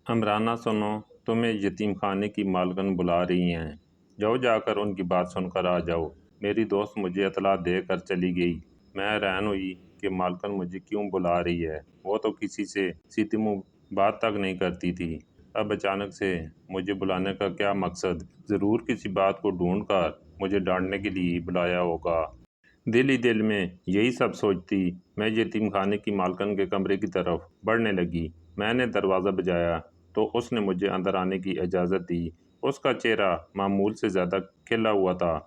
عمرانہ سنو، تمہیں یتیم خانے کی مالکن بلا رہی ہیں، جاؤ جا کر ان کی بات سن کر آ جاؤ۔ میری دوست مجھے اطلاع دے کر چلی گئی۔ میں حیران ہوئی کہ مالکن مجھے کیوں بلا رہی ہے، وہ تو کسی سے سیدھی منہ بات تک نہیں کرتی تھی۔ اب اچانک سے مجھے بلانے کا کیا مقصد؟ ضرور کسی بات کو ڈھونڈ کر مجھے ڈانٹنے کے لیے بلایا ہوگا۔ دل ہی دل میں یہی سب سوچتی میں یتیم خانے کی مالکن کے کمرے کی طرف بڑھنے لگی۔ میں نے دروازہ بجایا تو اس نے مجھے اندر آنے کی اجازت دی۔ اس کا چہرہ معمول سے زیادہ کھلا ہوا تھا،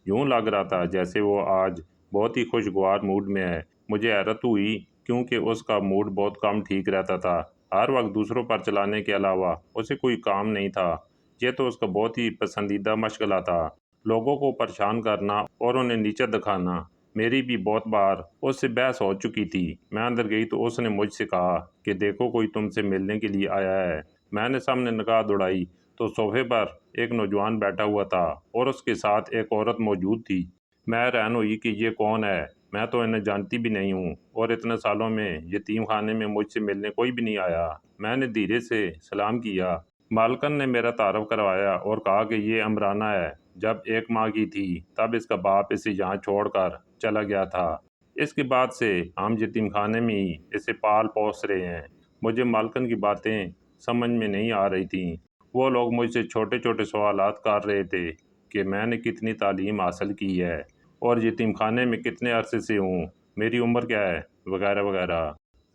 یوں لگ رہا تھا جیسے وہ آج بہت ہی خوشگوار موڈ میں ہے۔ مجھے حیرت ہوئی کیونکہ اس کا موڈ بہت کم ٹھیک رہتا تھا، ہر وقت دوسروں پر چلانے کے علاوہ اسے کوئی کام نہیں تھا۔ یہ تو اس کا بہت ہی پسندیدہ مشغلہ تھا، لوگوں کو پریشان کرنا اور انہیں نیچا دکھانا۔ میری بھی بہت بار اس سے بحث ہو چکی تھی۔ میں اندر گئی تو اس نے مجھ سے کہا کہ دیکھو کوئی تم سے ملنے کے لیے آیا ہے۔ میں نے سامنے نگاہ دوڑائی تو صوفے پر ایک نوجوان بیٹھا ہوا تھا اور اس کے ساتھ ایک عورت موجود تھی۔ میں حیران ہوئی کہ یہ کون ہے، میں تو انہیں جانتی بھی نہیں ہوں، اور اتنے سالوں میں یتیم خانے میں مجھ سے ملنے کوئی بھی نہیں آیا۔ میں نے دھیرے سے سلام کیا۔ مالکن نے میرا تعارف کروایا اور کہا کہ یہ عمرانہ ہے، جب 1 ماہ کی تھی تب اس کا باپ اسے یہاں چھوڑ کر چلا گیا تھا۔ اس کے بعد سے ہم یتیم خانے میں ہی اسے پال پوس رہے ہیں۔ مجھے مالکن کی باتیں سمجھ میں نہیں آ رہی تھیں۔ وہ لوگ مجھ سے چھوٹے چھوٹے سوالات کر رہے تھے کہ میں نے کتنی تعلیم حاصل کی ہے اور یتیم خانے میں کتنے عرصے سے ہوں، میری عمر کیا ہے، وغیرہ وغیرہ۔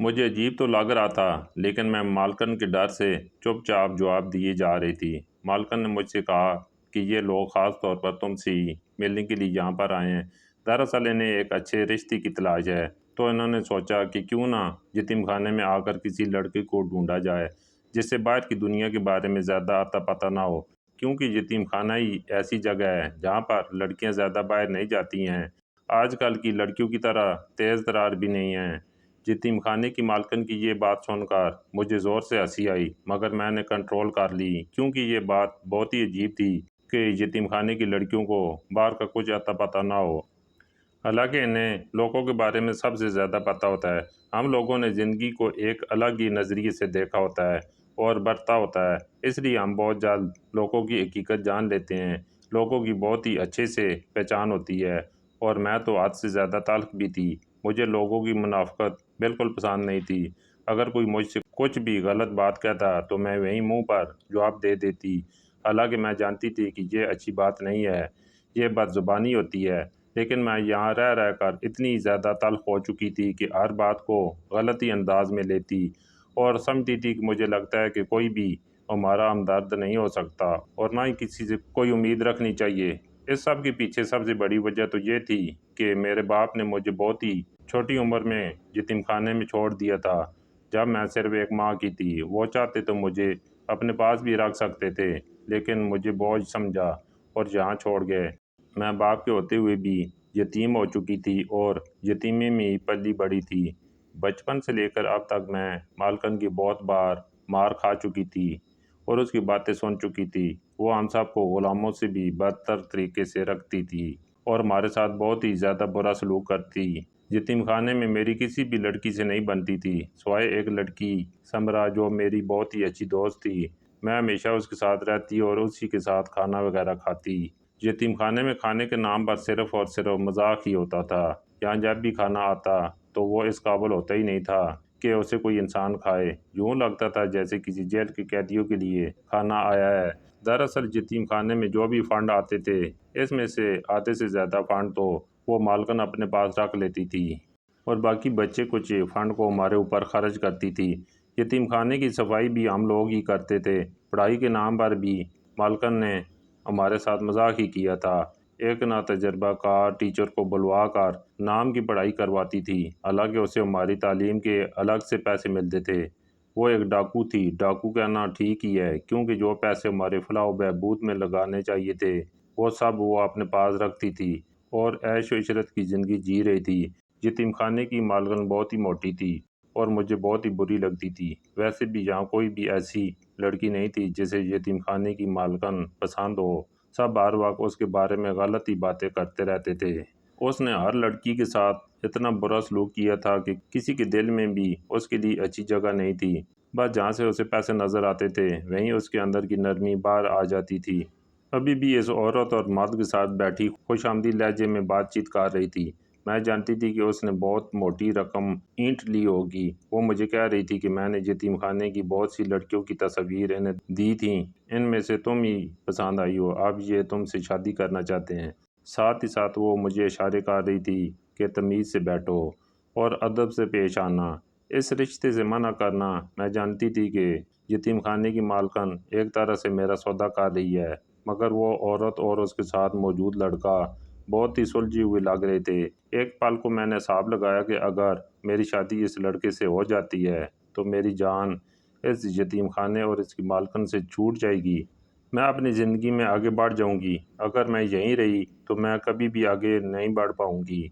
مجھے عجیب تو لگ رہا تھا، لیکن میں مالکن کے ڈر سے چپ چاپ جواب دیے جا رہی تھی۔ مالکن نے مجھ سے کہا کہ یہ لوگ خاص طور پر تم سے ہی ملنے کے لیے یہاں پر آئے ہیں۔ دراصل انہیں ایک اچھے رشتے کی تلاش ہے، تو انہوں نے سوچا کہ کیوں نہ یتیم خانے میں آ کر کسی لڑکے کو ڈھونڈا جائے جس سے باہر کی دنیا کے بارے میں زیادہ اتا پتہ نہ ہو، کیونکہ یتیم خانہ ہی ایسی جگہ ہے جہاں پر لڑکیاں زیادہ باہر نہیں جاتی ہیں، آج کل کی لڑکیوں کی طرح تیز ترار بھی نہیں ہیں۔ یتیم خانے کی مالکن کی یہ بات سن کر مجھے زور سے ہنسی آئی، مگر میں نے کنٹرول کر لی، کیونکہ یہ بات بہت ہی عجیب تھی کہ یتیم خانے کی لڑکیوں کو باہر کا کچھ اتا پتہ نہ ہو۔ حالانکہ انہیں لوگوں کے بارے میں سب سے زیادہ پتہ ہوتا ہے۔ ہم لوگوں نے زندگی کو ایک الگ ہی نظریے سے دیکھا ہوتا ہے اور برتا ہوتا ہے، اس لیے ہم بہت جلد لوگوں کی حقیقت جان لیتے ہیں۔ لوگوں کی بہت ہی اچھے سے پہچان ہوتی ہے، اور میں تو حد سے زیادہ تلخ بھی تھی۔ مجھے لوگوں کی منافقت بالکل پسند نہیں تھی۔ اگر کوئی مجھ سے کچھ بھی غلط بات کہتا تو میں وہیں منہ پر جواب دے دیتی، حالانکہ میں جانتی تھی کہ یہ اچھی بات نہیں ہے، یہ بد زبانی ہوتی ہے، لیکن میں یہاں رہ رہ کر اتنی زیادہ تلخ ہو چکی تھی کہ ہر بات کو غلط ہی انداز میں لیتی اور سمجھتی تھی کہ مجھے لگتا ہے کہ کوئی بھی ہمارا ہمدرد نہیں ہو سکتا اور نہ ہی کسی سے کوئی امید رکھنی چاہیے۔ اس سب کے پیچھے سب سے بڑی وجہ تو یہ تھی کہ میرے باپ نے مجھے بہت ہی چھوٹی عمر میں یتیم خانے میں چھوڑ دیا تھا، جب میں صرف 1 ماہ کی تھی۔ وہ چاہتے تو مجھے اپنے پاس بھی رکھ سکتے تھے، لیکن مجھے بوجھ سمجھا اور یہاں چھوڑ گئے۔ میں باپ کے ہوتے ہوئے بھی یتیم ہو چکی تھی اور یتیمی میں ہی پلی بڑھی تھی۔ بچپن سے لے کر اب تک میں مالکن کی بہت بار مار کھا چکی تھی اور اس کی باتیں سن چکی تھی۔ وہ ہم سب کو غلاموں سے بھی بدتر طریقے سے رکھتی تھی اور ہمارے ساتھ بہت ہی زیادہ برا سلوک کرتی۔ یتیم خانے میں میری کسی بھی لڑکی سے نہیں بنتی تھی، سوائے ایک لڑکی سمرا جو میری بہت ہی اچھی دوست تھی۔ میں ہمیشہ اس کے ساتھ رہتی اور اسی کے ساتھ کھانا وغیرہ کھاتی۔ یتیم خانے میں کھانے کے نام پر صرف اور صرف مذاق ہی ہوتا تھا۔ یہاں جب بھی کھانا آتا تو وہ اس قابل ہوتا ہی نہیں تھا کہ اسے کوئی انسان کھائے، یوں لگتا تھا جیسے کسی جیل کے قیدیوں کے لیے کھانا آیا ہے۔ دراصل یتیم خانے میں جو بھی فنڈ آتے تھے، اس میں سے آدھے سے زیادہ فنڈ تو وہ مالکن اپنے پاس رکھ لیتی تھی اور باقی بچے کچھ فنڈ کو ہمارے اوپر خرچ کرتی تھی۔ یتیم خانے کی صفائی بھی ہم لوگ ہی کرتے تھے۔ پڑھائی کے نام پر بھی مالکن نے ہمارے ساتھ مذاق ہی کیا تھا۔ ایک نا تجربہ کار ٹیچر کو بلوا کر نام کی پڑھائی کرواتی تھی، حالانکہ اسے ہماری تعلیم کے الگ سے پیسے ملتے تھے۔ وہ ایک ڈاکو تھی۔ ڈاکو کہنا ٹھیک ہی ہے، کیونکہ جو پیسے ہمارے فلاح و بہبود میں لگانے چاہیے تھے وہ سب وہ اپنے پاس رکھتی تھی اور عیش و عشرت کی زندگی جی رہی تھی۔ یتیم خانے کی مالکن بہت ہی موٹی تھی اور مجھے بہت ہی بری لگتی تھی۔ ویسے بھی یہاں کوئی بھی ایسی لڑکی نہیں تھی جسے یتیم خانے کی مالکن پسند ہو، سب ہر وقت اس کے بارے میں غلط ہی باتیں کرتے رہتے تھے۔ اس نے ہر لڑکی کے ساتھ اتنا برا سلوک کیا تھا کہ کسی کے دل میں بھی اس کے لیے اچھی جگہ نہیں تھی۔ بس جہاں سے اسے پیسے نظر آتے تھے وہیں اس کے اندر کی نرمی باہر آ جاتی تھی۔ ابھی بھی اس عورت اور مرد کے ساتھ بیٹھی خوش آمدید لہجے میں بات چیت کر رہی تھی۔ میں جانتی تھی کہ اس نے بہت موٹی رقم اینٹ لی ہوگی۔ وہ مجھے کہہ رہی تھی کہ میں نے یتیم خانے کی بہت سی لڑکیوں کی تصاویر انہیں دی تھیں، ان میں سے تم ہی پسند آئی ہو، اب یہ تم سے شادی کرنا چاہتے ہیں۔ ساتھ ہی ساتھ وہ مجھے اشارے کر رہی تھی کہ تمیز سے بیٹھو اور ادب سے پیش آنا، اس رشتے سے منع کرنا۔ میں جانتی تھی کہ یتیم خانے کی مالکن ایک طرح سے میرا سودا کر رہی ہے، مگر وہ عورت اور اس کے ساتھ موجود لڑکا بہت ہی سلجھے ہوئے لگ رہے تھے۔ ایک پل کو میں نے حساب لگایا کہ اگر میری شادی اس لڑکے سے ہو جاتی ہے تو میری جان اس یتیم خانے اور اس کی مالکن سے چھوٹ جائے گی۔ میں اپنی زندگی میں آگے بڑھ جاؤں گی۔ اگر میں یہیں رہی تو میں کبھی بھی آگے نہیں بڑھ پاؤں گی،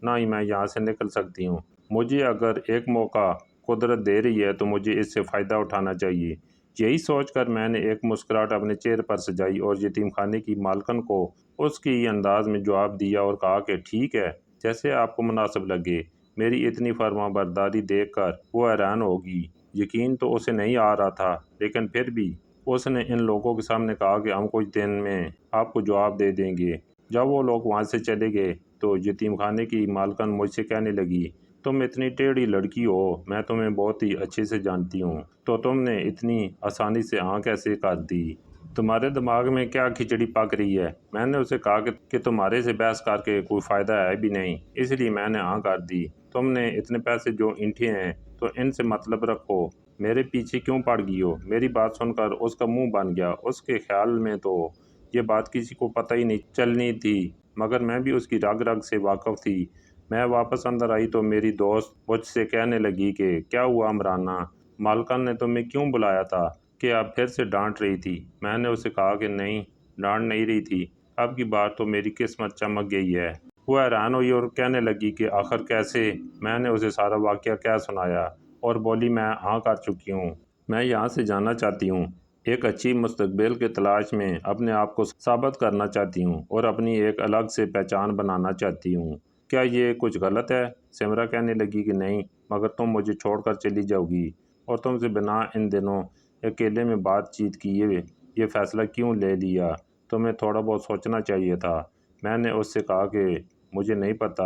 نہ ہی میں یہاں سے نکل سکتی ہوں۔ مجھے اگر ایک موقع قدرت دے رہی ہے تو مجھے اس سے فائدہ اٹھانا چاہیے۔ یہی سوچ کر میں نے ایک مسکراہٹ اپنے چہرے پر سجائی اور یتیم خانے کی مالکن کو اس کے ہی انداز میں جواب دیا اور کہا کہ ٹھیک ہے، جیسے آپ کو مناسب لگے۔ میری اتنی فرما برداری دیکھ کر وہ حیران ہوگی۔ یقین تو اسے نہیں آ رہا تھا، لیکن پھر بھی اس نے ان لوگوں کے سامنے کہا کہ ہم کچھ دن میں آپ کو جواب دے دیں گے۔ جب وہ لوگ وہاں سے چلے گئے تو یتیم خانے کی مالکن مجھ سے کہنے لگی، تم اتنی ٹیڑھی لڑکی ہو، میں تمہیں بہت ہی اچھے سے جانتی ہوں، تو تم نے اتنی آسانی سے ہاں کیسے کر دی؟ تمہارے دماغ میں کیا کھچڑی پک رہی ہے؟ میں نے اسے کہا کہ تمہارے سے بحث کر کے کوئی فائدہ ہے بھی نہیں، اس لیے میں نے ہاں کر دی۔ تم نے اتنے پیسے جو اینٹھے ہیں تو ان سے مطلب رکھو، میرے پیچھے کیوں پڑ گئی ہو؟ میری بات سن کر اس کا منہ بن گیا۔ اس کے خیال میں تو یہ بات کسی کو پتہ ہی نہیں چلنی تھی، مگر میں بھی اس کی رگ رگ سے واقف تھی۔ میں واپس اندر آئی تو میری دوست مجھ سے کہنے لگی کہ کیا ہوا عمرانہ، مالکن نے تمہیں کیوں بلایا تھا؟ کہ اب پھر سے ڈانٹ رہی تھی؟ میں نے اسے کہا کہ نہیں، ڈانٹ نہیں رہی تھی، اب کی بار تو میری قسمت چمک گئی ہے۔ وہ حیران ہوئی اور کہنے لگی کہ آخر کیسے؟ میں نے اسے سارا واقعہ کہہ سنایا اور بولی میں ہاں کر چکی ہوں، میں یہاں سے جانا چاہتی ہوں، ایک اچھی مستقبل کے تلاش میں اپنے آپ کو ثابت کرنا چاہتی ہوں اور اپنی ایک الگ سے پہچان بنانا چاہتی ہوں۔ کیا یہ کچھ غلط ہے؟ سمرا کہنے لگی کہ نہیں، مگر تم مجھے چھوڑ کر چلی جاؤ گی، اور تم سے بنا ان دنوں اکیلے میں بات چیت کیے یہ فیصلہ کیوں لے لیا؟ تمہیں تھوڑا بہت سوچنا چاہیے تھا۔ میں نے اس سے کہا کہ مجھے نہیں پتہ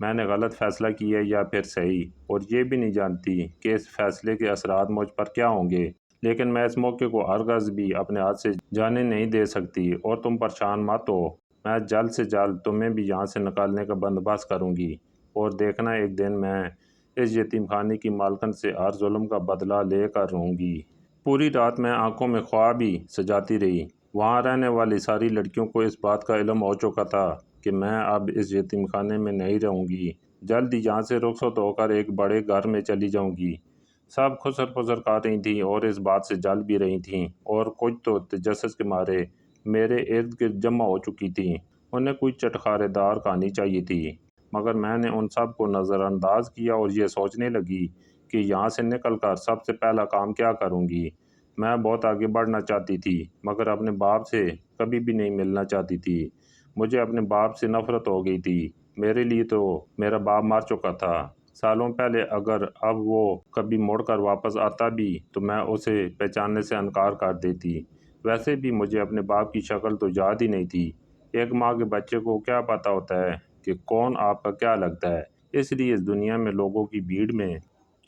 میں نے غلط فیصلہ کیا یا پھر صحیح، اور یہ بھی نہیں جانتی کہ اس فیصلے کے اثرات مجھ پر کیا ہوں گے، لیکن میں اس موقع کو ہرگز بھی اپنے ہاتھ سے جانے نہیں دے سکتی، اور تم پریشان مت ہو، میں جلد سے جلد تمہیں بھی یہاں سے نکالنے کا بندوبست کروں گی، اور دیکھنا ایک دن میں اس یتیم خانے کی مالکن سے ہر ظلم کا بدلہ لے کر رہوں گی۔ پوری رات میں آنکھوں میں خواب ہی سجاتی رہی۔ وہاں رہنے والی ساری لڑکیوں کو اس بات کا علم ہو چکا تھا کہ میں اب اس یتیم خانے میں نہیں رہوں گی، جلد ہی یہاں سے رخصت ہو کر ایک بڑے گھر میں چلی جاؤں گی۔ سب خسر پسر کر رہی تھیں اور اس بات سے جل بھی رہی تھیں، اور کچھ تو تجسس کے مارے میرے ارد گرد جمع ہو چکی تھیں۔ انہیں کوئی چٹخارے دار کہانی چاہیے تھی، مگر میں نے ان سب کو نظر انداز کیا اور یہ سوچنے لگی کہ یہاں سے نکل کر سب سے پہلا کام کیا کروں گی۔ میں بہت آگے بڑھنا چاہتی تھی، مگر اپنے باپ سے کبھی بھی نہیں ملنا چاہتی تھی۔ مجھے اپنے باپ سے نفرت ہو گئی تھی۔ میرے لیے تو میرا باپ مر چکا تھا سالوں پہلے، اگر اب وہ کبھی مڑ کر واپس آتا بھی تو میں اسے پہچاننے سے انکار کر دیتی۔ ویسے بھی مجھے اپنے باپ کی شکل تو یاد ہی نہیں تھی۔ ایک ماں کے بچے کو کیا پتہ ہوتا ہے کہ کون آپ کا کیا لگتا ہے؟ اس لیے اس دنیا میں لوگوں کی بھیڑ میں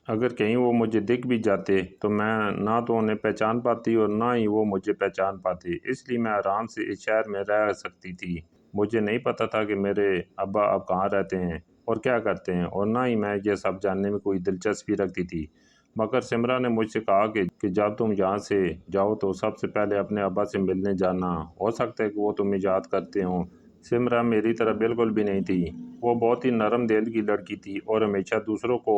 اگر کہیں وہ مجھے دکھ بھی جاتے تو میں نہ تو انہیں پہچان پاتی اور نہ ہی وہ مجھے پہچان پاتے، اس لیے میں آرام سے اس شہر میں رہ سکتی تھی۔ مجھے نہیں پتہ تھا کہ میرے ابا اب کہاں رہتے ہیں اور کیا کرتے ہیں، اور نہ ہی میں یہ سب جاننے میں کوئی دلچسپی رکھتی تھی۔ مگر سمرا نے مجھ سے کہا کہ جب تم یہاں سے جاؤ تو سب سے پہلے اپنے ابا سے ملنے جانا، ہو سکتا ہے کہ وہ تمہیں یاد کرتے ہوں۔ سمرا میری طرح بالکل بھی نہیں تھی، وہ بہت ہی نرم دل کی لڑکی تھی اور ہمیشہ دوسروں کو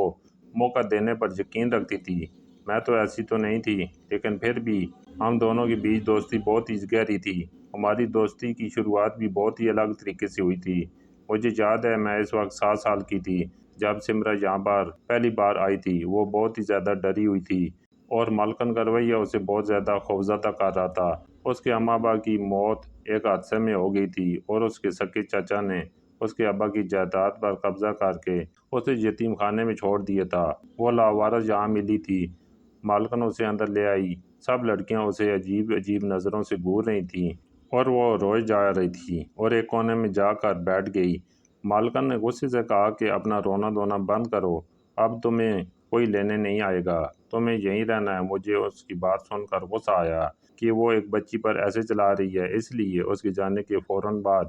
موقع دینے پر یقین رکھتی تھی۔ میں تو ایسی تو نہیں تھی، لیکن پھر بھی ہم دونوں کے بیچ دوستی بہت ہی گہری تھی۔ ہماری دوستی کی شروعات بھی بہت ہی الگ طریقے سے ہوئی تھی۔ مجھے یاد ہے میں اس وقت 7 سال کی تھی جب سمرا یہاں پر پہلی بار آئی تھی۔ وہ بہت ہی زیادہ ڈری ہوئی تھی اور مالکن کا رویہ اسے بہت زیادہ خوفزدہ کر رہا تھا۔ اس کے اماں ابا کی موت ایک حادثے میں ہو گئی تھی اور اس کے سکے چچا نے اس کے ابا کی جائیداد پر قبضہ کر کے اسے یتیم خانے میں چھوڑ دیا تھا۔ وہ لاوارث یہاں ملی تھی مالکن اسے اندر لے آئی۔ سب لڑکیاں اسے عجیب عجیب نظروں سے گھور رہی تھیں اور وہ روئے جا رہی تھی اور ایک کونے میں جا کر بیٹھ گئی۔ مالکن نے غصے سے کہا کہ اپنا رونا دھونا بند کرو، اب تمہیں کوئی لینے نہیں آئے گا، تمہیں یہیں رہنا ہے۔ مجھے اس کی بات سن کر غصہ آیا کہ وہ ایک بچی پر ایسے چلا رہی ہے، اس لیے اس کے جانے کے فوراً بعد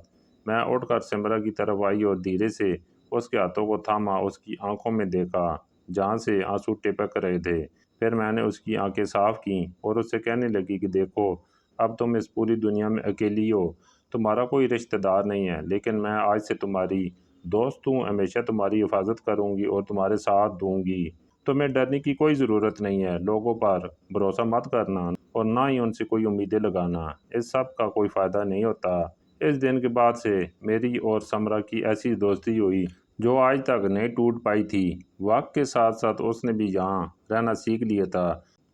میں اٹھ کر سمرا کی طرف آئی اور دھیرے سے اس کے ہاتھوں کو تھاما، اس کی آنکھوں میں دیکھا جہاں سے آنسو ٹپک رہے تھے۔ پھر میں نے اس کی آنکھیں صاف کیں اور اس سے کہنے لگی کہ دیکھو، اب تم اس پوری دنیا میں اکیلی ہو، تمہارا کوئی رشتہ دار نہیں ہے، لیکن میں آج سے تمہاری دوست ہوں، ہمیشہ تمہاری حفاظت کروں گی اور تمہارے ساتھ دوں گی۔ تمہیں ڈرنے کی کوئی ضرورت نہیں ہے، لوگوں پر بھروسہ مت کرنا اور نہ ہی ان سے کوئی امیدیں لگانا، اس سب کا کوئی فائدہ نہیں ہوتا۔ اس دن کے بعد سے میری اور سمرا کی ایسی دوستی ہوئی جو آج تک نہیں ٹوٹ پائی تھی۔ وقت کے ساتھ ساتھ اس نے بھی یہاں رہنا سیکھ لیا تھا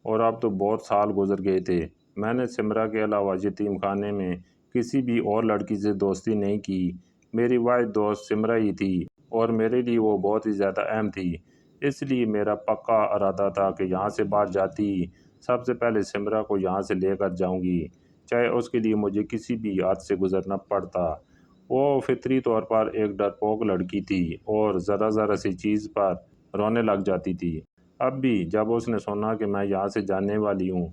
اور اب تو بہت سال گزر گئے تھے۔ میں نے سمرا کے علاوہ یتیم خانے میں کسی بھی اور لڑکی سے دوستی نہیں کی، میری واحد دوست سمرا ہی تھی اور میرے لیے وہ بہت ہی زیادہ اہم تھی۔ اس لیے میرا پکا ارادہ تھا کہ یہاں سے باہر جاتی ہی سب سے پہلے سمرا کو یہاں سے لے کر جاؤں گی، چاہے اس کے لیے مجھے کسی بھی حد سے گزرنا پڑتا۔ وہ فطری طور پر ایک ڈرپوک لڑکی تھی اور ذرا ذرا سی چیز پر رونے لگ جاتی تھی۔ اب بھی جب اس نے سنا کہ میں یہاں سے جانے والی ہوں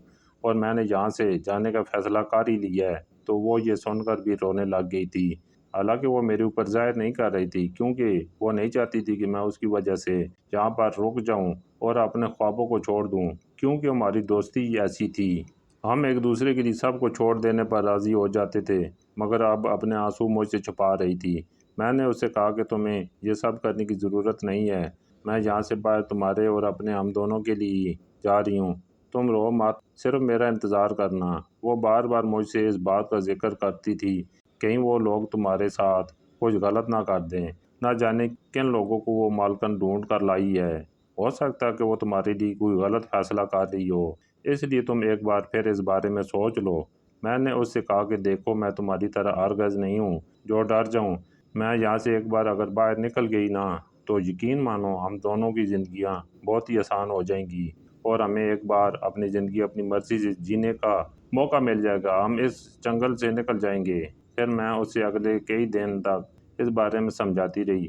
اور میں نے یہاں سے جانے کا فیصلہ کر ہی لیا ہے تو وہ یہ سن کر بھی رونے لگ گئی تھی۔ حالانکہ وہ میرے اوپر ظاہر نہیں کر رہی تھی کیونکہ وہ نہیں چاہتی تھی کہ میں اس کی وجہ سے یہاں پر رک جاؤں اور اپنے خوابوں کو چھوڑ دوں، کیونکہ ہماری دوستی ایسی تھی۔ ہم ایک دوسرے کے لیے سب کو چھوڑ دینے پر راضی ہو جاتے تھے، مگر اب اپنے آنسو مجھ سے چھپا رہی تھی۔ میں نے اس سے کہا کہ تمہیں یہ سب کرنے کی ضرورت نہیں ہے، میں یہاں سے باہر تمہارے اور اپنے ہم دونوں کے لیے جا رہی ہوں، تم رو مت، صرف میرا انتظار کرنا۔ وہ بار بار مجھ سے اس بات کا ذکر کرتی تھی کہیں وہ لوگ تمہارے ساتھ کچھ غلط نہ کر دیں، نہ جانے کن لوگوں کو وہ مالکن ڈھونڈ کر لائی ہے، ہو سکتا ہے کہ وہ تمہارے لیے کوئی غلط فیصلہ کر رہی ہو، اس لیے تم ایک بار پھر اس بارے میں سوچ لو۔ میں نے اس سے کہا کہ دیکھو، میں تمہاری طرح ہرگز نہیں ہوں جو ڈر جاؤں، میں یہاں سے ایک بار اگر باہر نکل گئی نا تو یقین مانو ہم دونوں کی زندگیاں بہت ہی آسان ہو جائیں گی اور ہمیں ایک بار اپنی زندگی اپنی مرضی سے جینے کا موقع مل جائے گا، ہم اس جنگل سے نکل جائیں گے۔ پھر میں اسے اگلے کئی دن تک اس بارے میں سمجھاتی رہی۔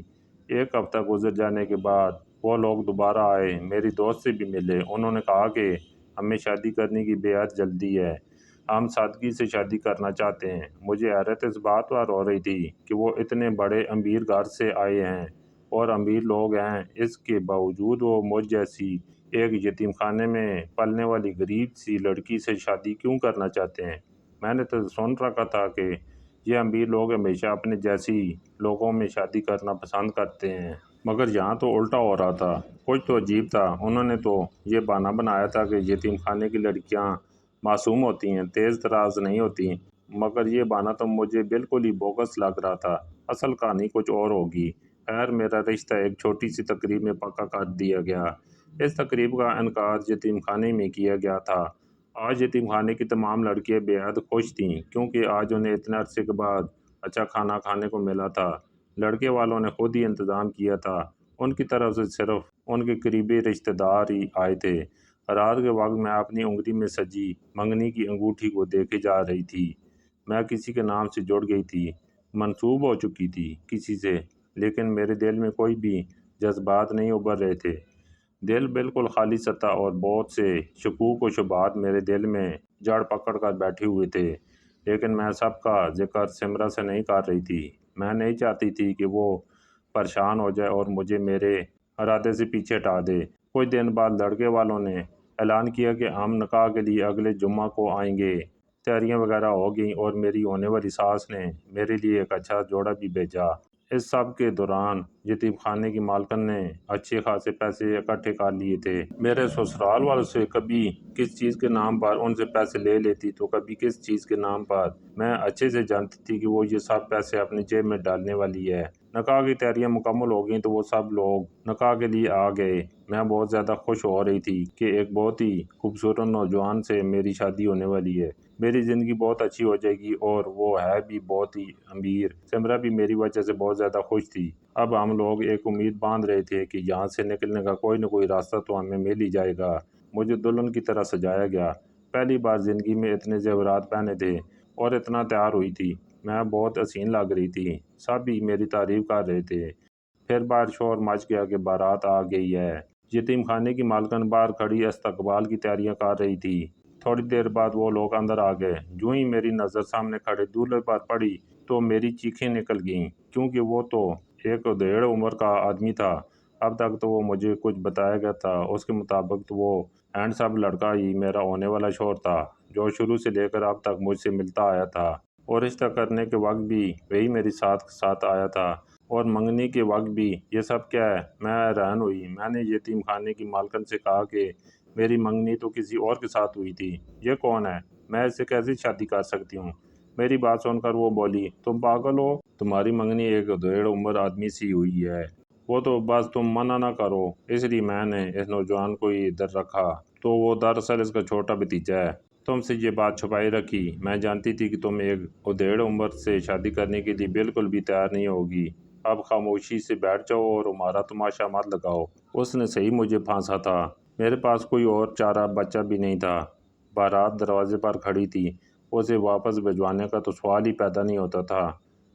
ایک ہفتہ گزر جانے کے بعد وہ لوگ دوبارہ آئے، میری دوست سے بھی ملے، انہوں نے کہا کہ ہمیں شادی کرنے کی بے حد جلدی ہے، ہم سادگی سے شادی کرنا چاہتے ہیں۔ مجھے حیرت اس بات پر ہو رہی تھی کہ وہ اتنے بڑے امیر گھر سے آئے ہیں اور امیر لوگ ہیں، اس کے باوجود وہ مجھ جیسی ایک یتیم خانے میں پلنے والی غریب سی لڑکی سے شادی کیوں کرنا چاہتے ہیں۔ میں نے تو سن رکھا تھا کہ یہ امیر لوگ ہمیشہ اپنے جیسی لوگوں میں شادی کرنا پسند کرتے ہیں، مگر یہاں تو الٹا ہو رہا تھا۔ کچھ تو عجیب تھا، انہوں نے تو یہ بہانہ بنایا تھا کہ یتیم خانے کی لڑکیاں معصوم ہوتی ہیں، تیز تراز نہیں ہوتی، مگر یہ بہانہ تو مجھے بالکل ہی بوگس لگ رہا تھا، اصل کہانی کچھ اور ہوگی۔ خیر، میرا رشتہ ایک چھوٹی سی تقریب میں پکا کر دیا گیا۔ اس تقریب کا انعقاد یتیم خانے میں کیا گیا تھا۔ آج یتیم خانے کی تمام لڑکیاں بے حد خوش تھیں کیونکہ آج انہیں اتنے عرصے کے بعد اچھا کھانا کھانے کو ملا تھا۔ لڑکے والوں نے خود ہی انتظام کیا تھا، ان کی طرف سے صرف ان کے قریبی رشتہ دار ہی آئے تھے۔ رات کے وقت میں اپنی انگلی میں سجی منگنی کی انگوٹھی کو دیکھے جا رہی تھی۔ میں کسی کے نام سے جڑ گئی تھی، منسوب ہو چکی تھی کسی سے، لیکن میرے دل میں کوئی بھی جذبات نہیں ابھر رہے تھے۔ دل بالکل خالی س تھا اور بہت سے شکوک و شبہات میرے دل میں جڑ پکڑ کر بیٹھے ہوئے تھے، لیکن میں سب کا ذکر سمرا سے نہیں کر رہی تھی۔ میں نہیں چاہتی تھی کہ وہ پریشان ہو جائے اور مجھے میرے ارادے سے پیچھے ہٹا دے۔ کچھ دن بعد لڑکے والوں نے اعلان کیا کہ ہم نکاح کے لیے اگلے جمعہ کو آئیں گے۔ تیاریاں وغیرہ ہو گئیں اور میری ہونے والی ساس نے میرے لیے ایک اچھا جوڑا بھی بھیجا۔ اس سب کے دوران یتیم خانے کی مالکن نے اچھے خاصے پیسے اکٹھے کر لیے تھے۔ میرے سسرال والوں سے کبھی کس چیز کے نام پر ان سے پیسے لے لیتی تو کبھی کس چیز کے نام پر۔ میں اچھے سے جانتی تھی کہ وہ یہ سب پیسے اپنی جیب میں ڈالنے والی ہے۔ نکاح کی تیاریاں مکمل ہو گئیں تو وہ سب لوگ نکاح کے لیے آ گئے۔ میں بہت زیادہ خوش ہو رہی تھی کہ ایک بہت ہی خوبصورت نوجوان سے میری شادی ہونے والی ہے، میری زندگی بہت اچھی ہو جائے گی اور وہ ہے بھی بہت ہی امیر۔ سمرا بھی میری وجہ سے بہت زیادہ خوش تھی۔ اب ہم لوگ ایک امید باندھ رہے تھے کہ یہاں سے نکلنے کا کوئی نہ کوئی راستہ تو ہمیں مل ہی جائے گا۔ مجھے دلہن کی طرح سجایا گیا۔ پہلی بار زندگی میں اتنے زیورات پہنے تھے اور اتنا تیار ہوئی تھی۔ میں بہت حسین لگ رہی تھی، سب بھی میری تعریف کر رہے تھے۔ پھر باہر شور مچ گیا کہ بارات آ گئی ہے۔ یتیم خانے کی مالکن باہر کھڑی استقبال کی تیاریاں کر رہی تھی۔ تھوڑی دیر بعد وہ لوگ اندر آ گئے۔ جو ہی میری نظر سامنے کھڑے دولہے پر پڑی تو میری چیخیں نکل گئیں، کیونکہ وہ تو ایک ادھیڑ عمر کا آدمی تھا۔ اب تک تو وہ مجھے کچھ بتایا گیا تھا، اس کے مطابق تو وہ ہینڈسم لڑکا ہی میرا ہونے والا شوہر تھا، جو شروع سے لے کر اب تک مجھ سے ملتا آیا تھا، اور رشتہ کرنے کے وقت بھی وہی میری ساتھ آیا تھا، اور منگنی کے وقت بھی۔ یہ سب کیا ہے؟ میں حیران ہوئی۔ میں نے یتیم خانے کی مالکن سے کہا کہ میری منگنی تو کسی اور کے ساتھ ہوئی تھی۔ یہ کون ہے؟ میں اس سے کیسے شادی کر سکتی ہوں؟ میری بات سن کر وہ بولی، تم پاگل ہو؟ تمہاری منگنی ایک ادھیڑ عمر آدمی سے ہوئی ہے، وہ تو بس تم منع نہ کرو، اس لیے میں نے اس نوجوان کو ہی ادھر رکھا، تو وہ دراصل اس کا چھوٹا بھتیجا ہے۔ تم سے یہ بات چھپائی رکھی۔ میں جانتی تھی کہ تم ایک ادھیڑ عمر سے شادی کرنے کے لیے بالکل بھی تیار نہیں ہوگی۔ اب خاموشی سے بیٹھ جاؤ اور ہمارا تماشا مت لگاؤ۔ اس نے صحیح مجھے پھانسا تھا۔ میرے پاس کوئی اور چارہ بچہ بھی نہیں تھا۔ بارات دروازے پر کھڑی تھی، اسے واپس بھجوانے کا تو سوال ہی پیدا نہیں ہوتا تھا۔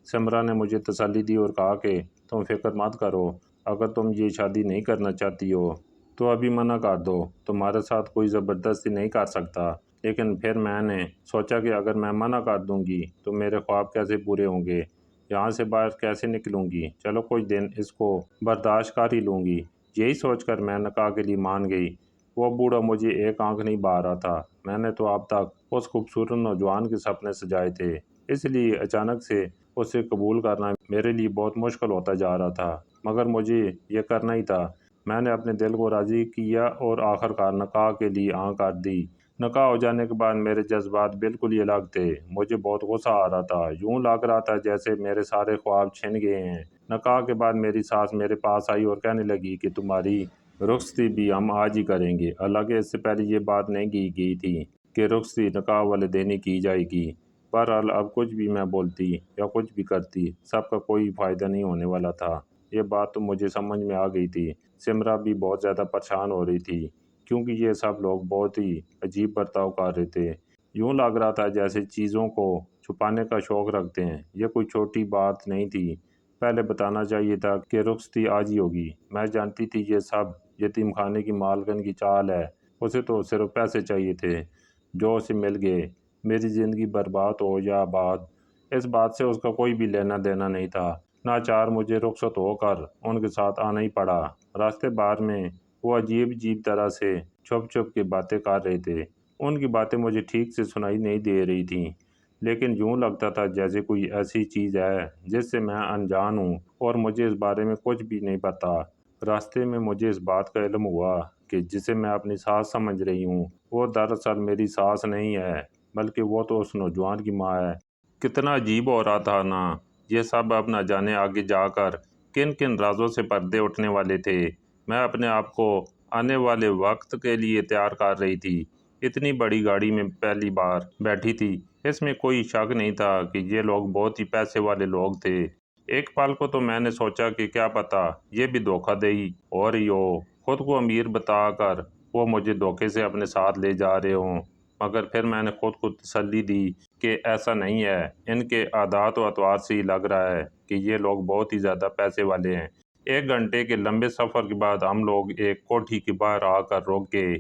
سمرا نے مجھے تسلی دی اور کہا کہ تم فکر مت کرو، اگر تم یہ شادی نہیں کرنا چاہتی ہو تو ابھی منع کر دو، تمہارے ساتھ کوئی زبردستی نہیں کر سکتا۔ لیکن پھر میں نے سوچا کہ اگر میں منع کر دوں گی تو میرے خواب کیسے پورے ہوں گے، یہاں سے باہر کیسے نکلوں گی؟ چلو کچھ دن اس کو برداشت کر ہی لوں گی۔ یہی سوچ کر میں نکاح کے لیے مان گئی۔ وہ بوڑھا مجھے ایک آنکھ نہیں بہا رہا تھا۔ میں نے تو اب تک اس خوبصورت نوجوان کے سپنے سجائے تھے، اس لیے اچانک سے اسے قبول کرنا میرے لیے بہت مشکل ہوتا جا رہا تھا، مگر مجھے یہ کرنا ہی تھا۔ میں نے اپنے دل کو راضی کیا اور آخر کار نکاح کے لیے ہاں کر دی۔ نکاح ہو جانے کے بعد میرے جذبات بالکل ہی الگ تھے۔ مجھے بہت غصہ آ رہا تھا، یوں لگ رہا تھا جیسے میرے سارے خواب چھن گئے ہیں۔ نکاح کے بعد میری ساس میرے پاس آئی اور کہنے لگی کہ تمہاری رخصتی بھی ہم آج ہی کریں گے، حالانکہ اس سے پہلے یہ بات نہیں کی گئی تھی کہ رخصتی نکاح والے دن ہی کی جائے گی۔ بہرحال اب کچھ بھی میں بولتی یا کچھ بھی کرتی، سب کا کوئی فائدہ نہیں ہونے والا تھا۔ یہ بات تو مجھے سمجھ میں آ گئی تھی۔ سمرا بھی بہت زیادہ پریشان ہو رہی تھی، کیونکہ یہ سب لوگ بہت ہی عجیب برتاؤ کر رہے تھے۔ یوں لگ رہا تھا جیسے چیزوں کو چھپانے کا شوق رکھتے ہیں۔ یہ کوئی چھوٹی بات نہیں تھی، پہلے بتانا چاہیے تھا کہ رخصتی آج ہی ہوگی۔ میں جانتی تھی یہ سب یتیم خانے کی مالکن کی چال ہے، اسے تو صرف پیسے چاہیے تھے جو اسے مل گئے۔ میری زندگی برباد ہو یا آباد، اس بات سے اس کا کوئی بھی لینا دینا نہیں تھا۔ ناچار مجھے رخصت ہو کر ان کے ساتھ آنا ہی پڑا۔ راستے بھر میں وہ عجیب طرح سے چھپ کے باتیں کر رہے تھے۔ ان کی باتیں مجھے ٹھیک سے سنائی نہیں دے رہی تھیں، لیکن یوں لگتا تھا جیسے کوئی ایسی چیز ہے جس سے میں انجان ہوں اور مجھے اس بارے میں کچھ بھی نہیں پتا۔ راستے میں مجھے اس بات کا علم ہوا کہ جسے میں اپنی ساس سمجھ رہی ہوں، وہ دراصل میری ساس نہیں ہے، بلکہ وہ تو اس نوجوان کی ماں ہے۔ کتنا عجیب ہو رہا تھا نا یہ سب! اب نہ جانے آگے جا کر کن کن رازوں سے پردے اٹھنے والے تھے۔ میں اپنے آپ کو آنے والے وقت کے لیے تیار کر رہی تھی۔ اتنی بڑی گاڑی میں پہلی بار بیٹھی تھی، اس میں کوئی شک نہیں تھا کہ یہ لوگ بہت ہی پیسے والے لوگ تھے۔ ایک پل کو تو میں نے سوچا کہ کیا پتہ یہ بھی دھوکہ دہی ہو رہی ہو، خود کو امیر بتا کر وہ مجھے دھوکے سے اپنے ساتھ لے جا رہے ہوں، مگر پھر میں نے خود کو تسلی دی کہ ایسا نہیں ہے۔ ان کے عادات و اطوار سے ہی لگ رہا ہے کہ یہ لوگ بہت ہی زیادہ پیسے والے ہیں۔ 1 گھنٹے کے لمبے سفر کے بعد ہم لوگ ایک کوٹھی کے باہر آ کر رک گئے۔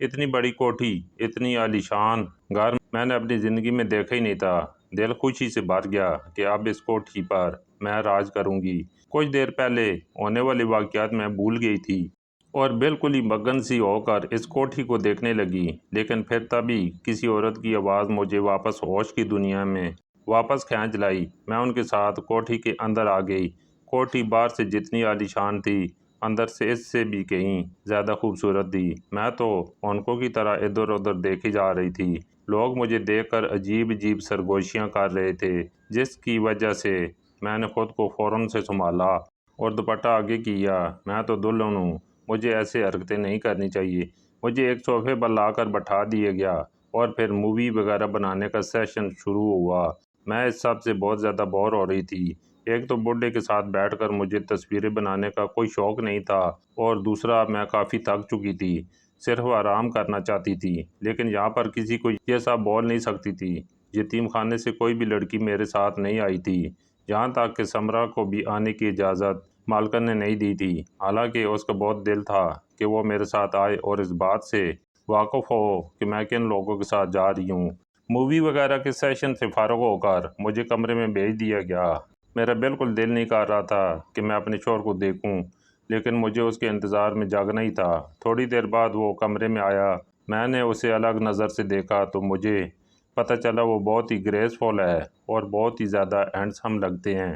اتنی بڑی کوٹھی، اتنی عالیشان گھر میں نے اپنی زندگی میں دیکھا ہی نہیں تھا۔ دل خوشی سے بھر گیا کہ اب اس کوٹھی پر میں راج کروں گی۔ کچھ دیر پہلے ہونے والے واقعات میں بھول گئی تھی اور بالکل ہی مگن سی ہو کر اس کوٹھی کو دیکھنے لگی، لیکن پھر تبھی کسی عورت کی آواز مجھے واپس ہوش کی دنیا میں واپس کھینچ لائی۔ میں ان کے ساتھ کوٹھی کے اندر آ گئی۔ کوٹھی باہر سے جتنی عالیشان تھی، اندر سے اس سے بھی کہیں زیادہ خوبصورت تھی۔ میں تو اونکوں کی طرح ادھر ادھر دیکھی جا رہی تھی۔ لوگ مجھے دیکھ کر عجیب سرگوشیاں کر رہے تھے، جس کی وجہ سے میں نے خود کو فوراً سے سنبھالا اور دوپٹہ آگے کیا۔ میں تو دلہن ہوں، مجھے ایسے حرکتیں نہیں کرنی چاہیے۔ مجھے ایک صوفے پر لا کر بٹھا دیا گیا اور پھر مووی وغیرہ بنانے کا سیشن شروع ہوا۔ میں اس سب سے بہت زیادہ بور ہو رہی تھی۔ ایک تو بڈھے کے ساتھ بیٹھ کر مجھے تصویریں بنانے کا کوئی شوق نہیں تھا، اور دوسرا میں کافی تھک چکی تھی۔ صرف آرام کرنا چاہتی تھی، لیکن یہاں پر کسی کو یہ سب بول نہیں سکتی تھی۔ یتیم خانے سے کوئی بھی لڑکی میرے ساتھ نہیں آئی تھی، یہاں تک کہ سمرہ کو بھی آنے کی اجازت مالکن نے نہیں دی تھی۔ حالانکہ اس کا بہت دل تھا کہ وہ میرے ساتھ آئے اور اس بات سے واقف ہو کہ میں کن لوگوں کے ساتھ جا رہی ہوں۔ مووی وغیرہ کے سیشن سے فارغ ہو کر مجھے کمرے میں بھیج دیا گیا۔ میرا بالکل دل نہیں کر رہا تھا کہ میں اپنے شوہر کو دیکھوں، لیکن مجھے اس کے انتظار میں جاگنا ہی تھا۔ تھوڑی دیر بعد وہ کمرے میں آیا۔ میں نے اسے الگ نظر سے دیکھا تو مجھے پتہ چلا وہ بہت ہی گریسفل ہے اور بہت ہی زیادہ ہینڈسم لگتے ہیں۔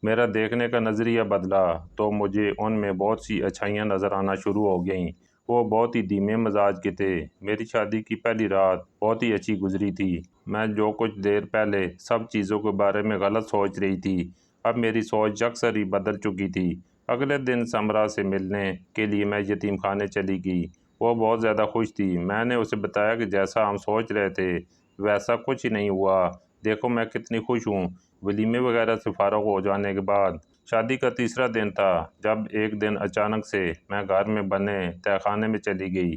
میرا دیکھنے کا نظریہ بدلا تو مجھے ان میں بہت سی اچھائیاں نظر آنا شروع ہو گئیں۔ وہ بہت ہی دھیمے مزاج کے تھے۔ میری شادی کی پہلی رات بہت ہی اچھی گزری تھی۔ میں جو کچھ دیر پہلے سب چیزوں کے بارے میں غلط سوچ رہی تھی، اب میری سوچ یکسر ہی بدل چکی تھی۔ اگلے دن سمرہ سے ملنے کے لیے میں یتیم خانے چلی گئی۔ وہ بہت زیادہ خوش تھی۔ میں نے اسے بتایا کہ جیسا ہم سوچ رہے تھے ویسا کچھ ہی نہیں ہوا، دیکھو میں کتنی خوش ہوں۔ ولیمے وغیرہ سے فارغ ہو جانے کے بعد شادی کا تیسرا دن تھا جب ایک دن اچانک سے میں گھر میں بنے تہہ خانے میں چلی گئی۔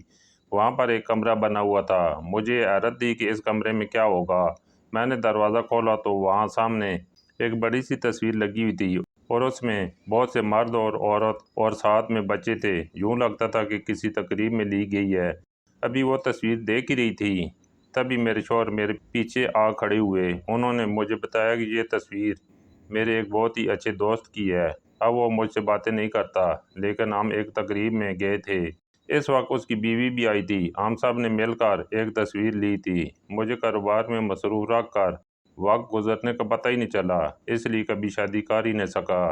وہاں پر ایک کمرہ بنا ہوا تھا۔ مجھے حیرت تھی کہ اس کمرے میں کیا ہوگا۔ میں نے دروازہ کھولا تو وہاں سامنے ایک بڑی سی تصویر لگی ہوئی تھی اور اس میں بہت سے مرد اور عورت اور ساتھ میں بچے تھے۔ یوں لگتا تھا کہ کسی تقریب میں لی گئی ہے۔ ابھی وہ تصویر دیکھ ہی رہی تھی، تبھی میرے شوہر میرے پیچھے آ کھڑے ہوئے۔ انہوں نے مجھے بتایا کہ یہ تصویر میرے ایک بہت ہی اچھے دوست کی ہے۔ اب وہ مجھ سے باتیں نہیں کرتا، لیکن ہم ایک تقریب میں گئے تھے۔ اس وقت اس کی بیوی بھی آئی تھی۔ ہم سب نے مل کر ایک تصویر لی تھی۔ مجھے کاروبار میں مصروف رکھ کر وقت گزرنے کا پتہ ہی نہیں چلا، اس لیے کبھی شادی کر ہی نہیں سکا۔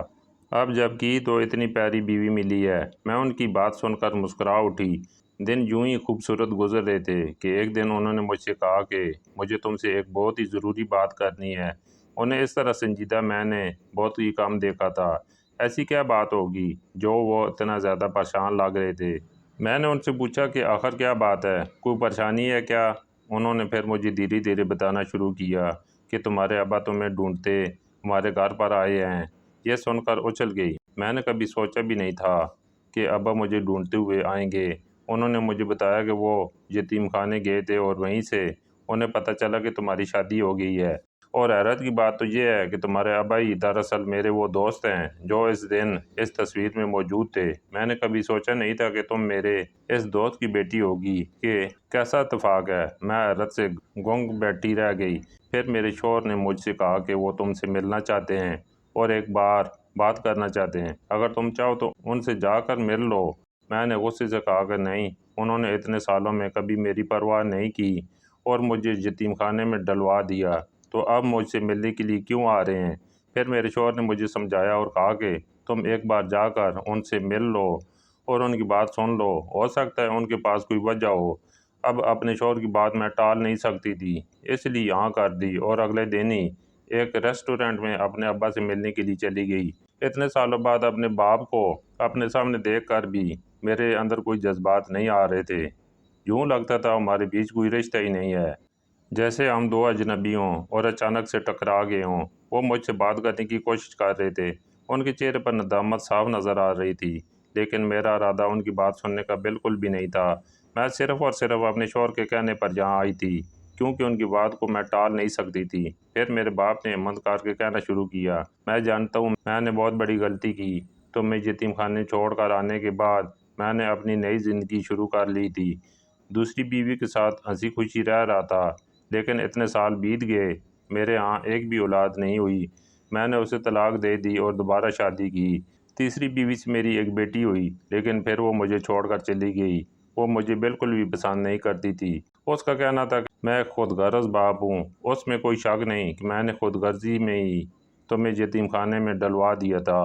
اب جب کی تو اتنی پیاری بیوی ملی ہے۔ میں ان کی بات سن کر مسکرا اٹھی۔ دن یوں ہی خوبصورت گزر رہے تھے کہ ایک دن انہوں نے مجھ سے کہا کہ مجھے تم سے ایک بہت ہی ضروری بات کرنی ہے۔ انہیں اس طرح سنجیدہ میں نے بہت ہی کم دیکھا تھا۔ ایسی کیا بات ہوگی جو وہ اتنا زیادہ پریشان لگ رہے تھے؟ میں نے ان سے پوچھا کہ آخر کیا بات ہے، کوئی پریشانی ہے کیا؟ انہوں نے پھر مجھے دھیرے دھیرے بتانا شروع کیا کہ تمہارے ابا تمہیں ڈھونڈتے ہمارے گھر پر آئے ہیں۔ یہ سن کر اچھل گئی۔ میں نے کبھی سوچا بھی نہیں تھا کہ ابا مجھے ڈھونڈتے ہوئے آئیں گے۔ انہوں نے مجھے بتایا کہ وہ یتیم خانے گئے تھے اور وہیں سے انہیں پتہ چلا کہ تمہاری شادی ہو گئی ہے۔ اور حیرت کی بات تو یہ ہے کہ تمہارے ابا ہی دراصل میرے وہ دوست ہیں جو اس دن اس تصویر میں موجود تھے۔ میں نے کبھی سوچا نہیں تھا کہ تم میرے اس دوست کی بیٹی ہوگی، کہ کیسا اتفاق ہے۔ میں حیرت سے گنگ بیٹھی رہ گئی۔ پھر میرے شوہر نے مجھ سے کہا کہ وہ تم سے ملنا چاہتے ہیں اور ایک بار بات کرنا چاہتے ہیں۔ اگر تم چاہو تو ان سے جا کر مل لو۔ میں نے غصے سے کہا کہ نہیں، انہوں نے اتنے سالوں میں کبھی میری پرواہ نہیں کی اور مجھے یتیم خانے میں ڈلوا دیا، تو اب مجھ سے ملنے کے لیے کیوں آ رہے ہیں؟ پھر میرے شوہر نے مجھے سمجھایا اور کہا کہ تم ایک بار جا کر ان سے مل لو اور ان کی بات سن لو، ہو سکتا ہے ان کے پاس کوئی وجہ ہو۔ اب اپنے شوہر کی بات میں ٹال نہیں سکتی تھی، اس لیے ہاں کر دی اور اگلے دن ہی ایک ریسٹورنٹ میں اپنے ابا سے ملنے کے لیے چلی گئی۔ اتنے سالوں بعد اپنے باپ کو اپنے سامنے دیکھ کر بھی میرے اندر کوئی جذبات نہیں آ رہے تھے۔ یوں لگتا تھا ہمارے بیچ کوئی رشتہ ہی نہیں ہے، جیسے ہم دو اجنبی ہوں اور اچانک سے ٹکرا گئے ہوں۔ وہ مجھ سے بات کرنے کی کوشش کر رہے تھے۔ ان کے چہرے پر ندامت صاف نظر آ رہی تھی، لیکن میرا ارادہ ان کی بات سننے کا بالکل بھی نہیں تھا۔ میں صرف اور صرف اپنے شوہر کے کہنے پر یہاں آئی تھی، کیونکہ ان کی بات کو میں ٹال نہیں سکتی تھی۔ پھر میرے باپ نے ہمت کر کے کہنا شروع کیا، میں جانتا ہوں میں نے بہت بڑی غلطی کی۔ تمہیں یتیم خانے چھوڑ کر آنے کے بعد میں نے اپنی نئی زندگی شروع کر لی تھی، دوسری بیوی کے ساتھ ہنسی خوشی رہ رہا تھا، لیکن اتنے سال بیت گئے، میرے ہاں ایک بھی اولاد نہیں ہوئی۔ میں نے اسے طلاق دے دی اور دوبارہ شادی کی۔ تیسری بیوی سے میری ایک بیٹی ہوئی، لیکن پھر وہ مجھے چھوڑ کر چلی گئی۔ وہ مجھے بالکل بھی پسند نہیں کرتی تھی۔ اس کا کہنا تھا کہ میں ایک خود غرض باپ ہوں۔ اس میں کوئی شک نہیں کہ میں نے خود غرضی میں ہی تمہیں یتیم خانے میں ڈلوا دیا تھا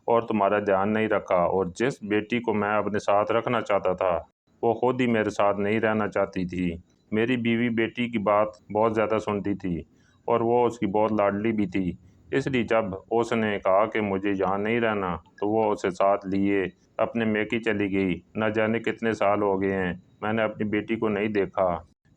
اور تمہارا دھیان نہیں رکھا، اور جس بیٹی کو میں اپنے ساتھ رکھنا چاہتا تھا وہ خود ہی میرے ساتھ نہیں رہنا چاہتی تھی۔ میری بیوی بیٹی کی بات بہت زیادہ سنتی تھی اور وہ اس کی بہت لاڈلی بھی تھی، اس لیے جب اس نے کہا کہ مجھے یہاں نہیں رہنا تو وہ اسے ساتھ لیے اپنے میکے چلی گئی۔ نہ جانے کتنے سال ہو گئے ہیں میں نے اپنی بیٹی کو نہیں دیکھا۔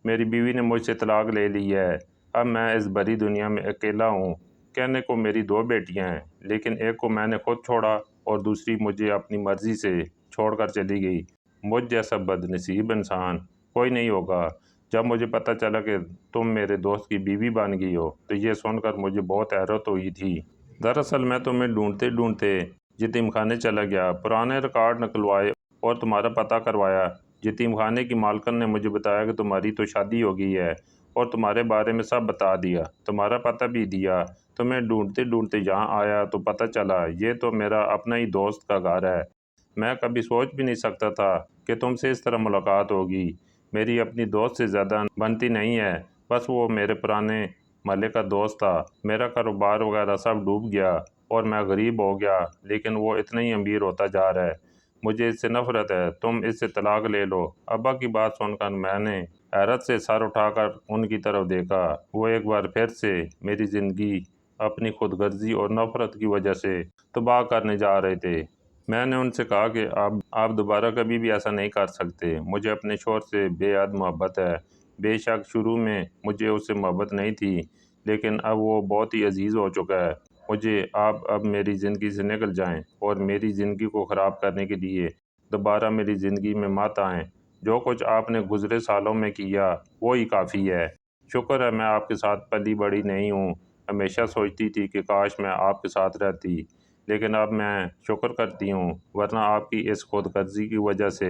میری بیوی نے مجھ سے طلاق لے لی ہے۔ اب میں اس بڑی دنیا میں اکیلا ہوں۔ کہنے کو میری دو بیٹیاں ہیں، لیکن ایک کو میں نے خود چھوڑا اور دوسری مجھے اپنی مرضی سے چھوڑ کر چلی گئی۔ مجھ جیسا بدنصیب انسان کوئی نہیں ہوگا۔ جب مجھے پتہ چلا کہ تم میرے دوست کی بیوی بن گئی ہو تو یہ سن کر مجھے بہت حیرت ہوئی تھی۔ دراصل میں تمہیں ڈھونڈتے ڈھونڈتے یتیم خانے چلا گیا، پرانے ریکارڈ نکلوائے اور تمہارا پتہ کروایا۔ یتیم خانے کی مالکن نے مجھے بتایا کہ تمہاری تو شادی ہو گئی ہے اور تمہارے بارے میں سب بتا دیا، تمہارا پتہ بھی دیا۔ تمہیں ڈھونڈتے ڈھونڈتے یہاں آیا تو پتہ چلا یہ تو میرا اپنا ہی دوست کا گھر ہے۔ میں کبھی سوچ بھی نہیں سکتا تھا کہ تم سے اس طرح ملاقات ہوگی۔ میری اپنی دوست سے زیادہ بنتی نہیں ہے، بس وہ میرے پرانے محلے کا دوست تھا۔ میرا کاروبار وغیرہ سب ڈوب گیا اور میں غریب ہو گیا، لیکن وہ اتنا ہی امیر ہوتا جا رہا ہے۔ مجھے اس سے نفرت ہے، تم اس سے طلاق لے لو۔ ابا کی بات سن کر میں نے حیرت سے سر اٹھا کر ان کی طرف دیکھا۔ وہ ایک بار پھر سے میری زندگی اپنی خود غرضی اور نفرت کی وجہ سے تباہ کرنے جا رہے تھے۔ میں نے ان سے کہا کہ آپ دوبارہ کبھی بھی ایسا نہیں کر سکتے۔ مجھے اپنے شوہر سے بے حد محبت ہے۔ بے شک شروع میں مجھے اس سے محبت نہیں تھی، لیکن اب وہ بہت ہی عزیز ہو چکا ہے مجھے۔ آپ اب میری زندگی سے نکل جائیں اور میری زندگی کو خراب کرنے کے لیے دوبارہ میری زندگی میں مت آئیں۔ جو کچھ آپ نے گزرے سالوں میں کیا وہی کافی ہے۔ شکر ہے میں آپ کے ساتھ پلی بڑی نہیں ہوں۔ ہمیشہ سوچتی تھی کہ کاش میں آپ کے ساتھ رہتی، لیکن اب میں شکر کرتی ہوں، ورنہ آپ کی اس خود غرضی کی وجہ سے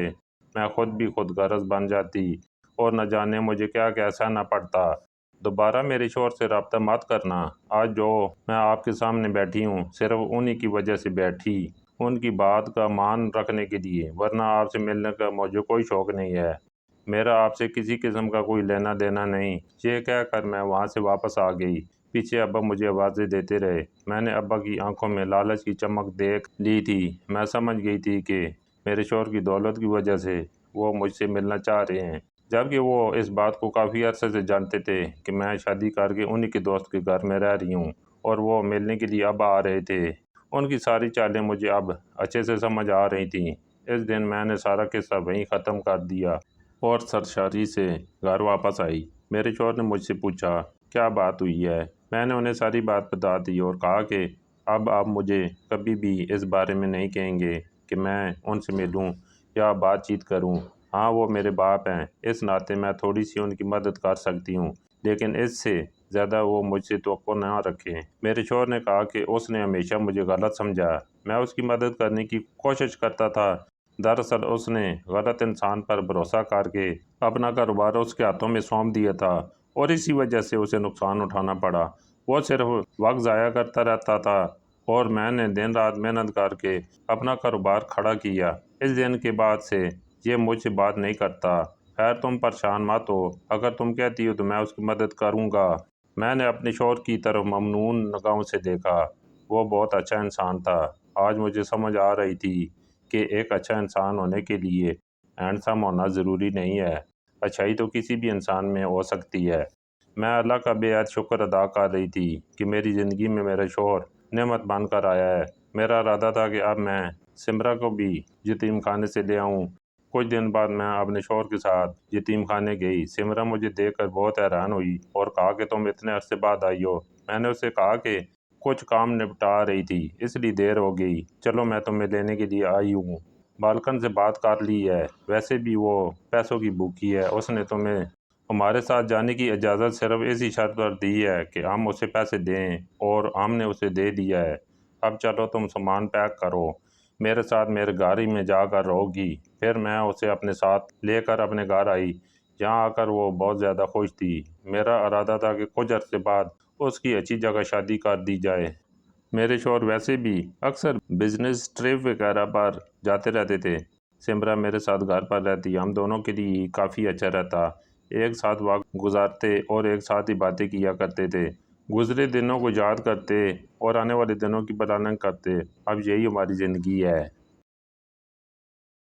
میں خود بھی خود غرض بن جاتی اور نہ جانے مجھے کیا کیا سہنا پڑتا۔ دوبارہ میرے شوہر سے رابطہ مت کرنا۔ آج جو میں آپ کے سامنے بیٹھی ہوں صرف انہی کی وجہ سے بیٹھی، ان کی بات کا مان رکھنے کے لیے، ورنہ آپ سے ملنے کا مجھے کوئی شوق نہیں ہے۔ میرا آپ سے کسی قسم کا کوئی لینا دینا نہیں۔ یہ کہہ کر میں وہاں سے واپس آ گئی۔ پیچھے ابا مجھے آوازیں دیتے رہے۔ میں نے ابا کی آنکھوں میں لالچ کی چمک دیکھ لی تھی۔ میں سمجھ گئی تھی کہ میرے شوہر کی دولت کی وجہ سے وہ مجھ سے ملنا چاہ رہے ہیں، جبکہ وہ اس بات کو کافی عرصے سے جانتے تھے کہ میں شادی کر کے انہی کے دوست کے گھر میں رہ رہی ہوں اور وہ ملنے کے لیے اب آ رہے تھے۔ ان کی ساری چالیں مجھے اب اچھے سے سمجھ آ رہی تھیں۔ اس دن میں نے سارا قصہ وہیں ختم کر دیا اور سرشاری سے گھر واپس آئی۔ میرے شوہر نے مجھ سے پوچھا کیا بات ہوئی ہے۔ میں نے انہیں ساری بات بتا دی اور کہا کہ اب آپ مجھے کبھی بھی اس بارے میں نہیں کہیں گے کہ میں ان سے ملوں یا بات چیت کروں۔ ہاں وہ میرے باپ ہیں، اس ناطے میں تھوڑی سی ان کی مدد کر سکتی ہوں، لیکن اس سے زیادہ وہ مجھ سے توقع نہ رکھیں۔ میرے شوہر نے کہا کہ اس نے ہمیشہ مجھے غلط سمجھا۔ میں اس کی مدد کرنے کی کوشش کرتا تھا۔ دراصل اس نے غلط انسان پر بھروسہ کر کے اپنا کاروبار اس کے ہاتھوں میں سونپ دیا تھا اور اسی وجہ سے اسے نقصان اٹھانا پڑا۔ وہ صرف وقت ضائع کرتا رہتا تھا اور میں نے دن رات محنت کر کے اپنا کاروبار کھڑا کیا۔ اس دن کے بعد سے یہ مجھ سے بات نہیں کرتا۔ خیر تم پریشان مت ہو، اگر تم کہتی ہو تو میں اس کی مدد کروں گا۔ میں نے اپنے شوہر کی طرف ممنون نگاہوں سے دیکھا۔ وہ بہت اچھا انسان تھا۔ آج مجھے سمجھ آ رہی تھی کہ ایک اچھا انسان ہونے کے لیے ہینڈسم ہونا ضروری نہیں ہے، اچھائی تو کسی بھی انسان میں ہو سکتی ہے۔ میں اللہ کا بے حد شکر ادا کر رہی تھی کہ میری زندگی میں میرا شوہر نعمت بن کر آیا ہے۔ میرا ارادہ تھا کہ اب میں سمرہ کو بھی یتیم خانے سے لے آؤں۔ کچھ دن بعد میں اپنے شوہر کے ساتھ یتیم خانے گئی۔ سمرہ مجھے دیکھ کر بہت حیران ہوئی اور کہا کہ تم اتنے عرصے بعد آئی ہو۔ میں نے اسے کہا کہ کچھ کام نپٹا رہی تھی اس لیے دیر ہو گئی۔ چلو میں تمہیں لینے کے لیے آئی ہوں۔ بالکن سے بات کر لی ہے، ویسے بھی وہ پیسوں کی بھوکی ہے۔ اس نے تمہیں ہمارے ساتھ جانے کی اجازت صرف اسی شرط پر دی ہے کہ ہم اسے پیسے دیں، اور ہم نے اسے دے دیا ہے۔ اب چلو تم سامان پیک کرو، میرے ساتھ میرے گھر ہی میں جا کر رہو گی۔ پھر میں اسے اپنے ساتھ لے کر اپنے گھر آئی۔ یہاں آ کر وہ بہت زیادہ خوش تھی۔ میرا ارادہ تھا کہ کچھ عرصے بعد اس کی اچھی جگہ شادی کر دی جائے۔ میرے شوہر ویسے بھی اکثر بزنس ٹرپ وغیرہ پر جاتے رہتے تھے۔ سمرہ میرے ساتھ گھر پر رہتی، ہم دونوں کے لیے کافی اچھا رہتا۔ ایک ساتھ وقت گزارتے اور ایک ساتھ ہی باتیں کیا کرتے تھے۔ گزرے دنوں کو یاد کرتے اور آنے والے دنوں کی پلاننگ کرتے۔ اب یہی ہماری زندگی ہے۔